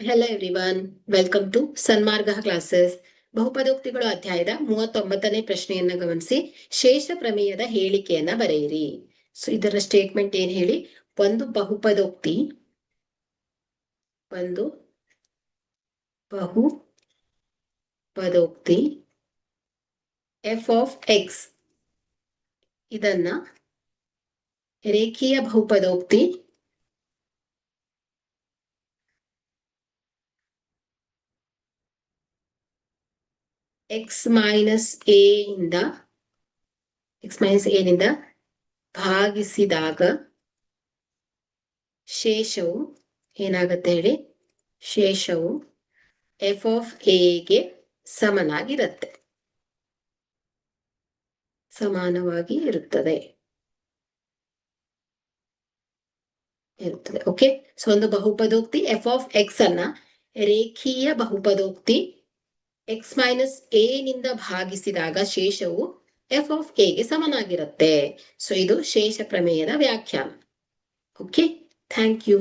Hello everyone, welcome to Sanmarga classes. ಬಹುಪದೋಕ್ತಿಗಳು ಅಧ್ಯಾಯದ 39ನೇ ಪ್ರಶ್ನೆಯನ್ನ ಗಮನಿಸಿ. ಶೇಷ ಪ್ರಮೇಯದ ಹೇಳಿಕೆಯನ್ನ ಬರೆಯಿರಿ. ಸೊ ಇದರ ಸ್ಟೇಟ್ಮೆಂಟ್ ಏನ್ ಹೇಳಿ, ಒಂದು ಬಹುಪದೋಕ್ತಿ ಎಫ್ ಆಫ್ ಎಕ್ಸ್ ಇದನ್ನ ರೇಖೀಯ ಬಹುಪದೋಕ್ತಿ ಎಕ್ಸ್ ಮೈನಸ್ ಎ ನಿಂದ ಭಾಗಿಸಿದಾಗ ಶೇಷವು ಏನಾಗುತ್ತೆ ಹೇಳಿ, ಶೇಷವು ಎಫ್ ಆಫ್ ಎಗೆ ಸಮಾನವಾಗಿ ಇರುತ್ತದೆ. ಓಕೆ. ಸೊ ಒಂದು ಬಹುಪದೋಕ್ತಿ ಎಫ್ ಆಫ್ ಎಕ್ಸ್ ಅನ್ನ ರೇಖೀಯ ಬಹುಪದೋಕ್ತಿ ಎಕ್ಸ್ ಮೈನಸ್ ಎ ನಿಂದ ಭಾಗಿಸಿದಾಗ ಶೇಷವು ಎಫ್ ಆಫ್ ಎಗೆ ಸಮನಾಗಿರುತ್ತೆ. ಸೊ ಇದು ಶೇಷ ಪ್ರಮೇಯದ ವ್ಯಾಖ್ಯಾನ. Okay, thank you.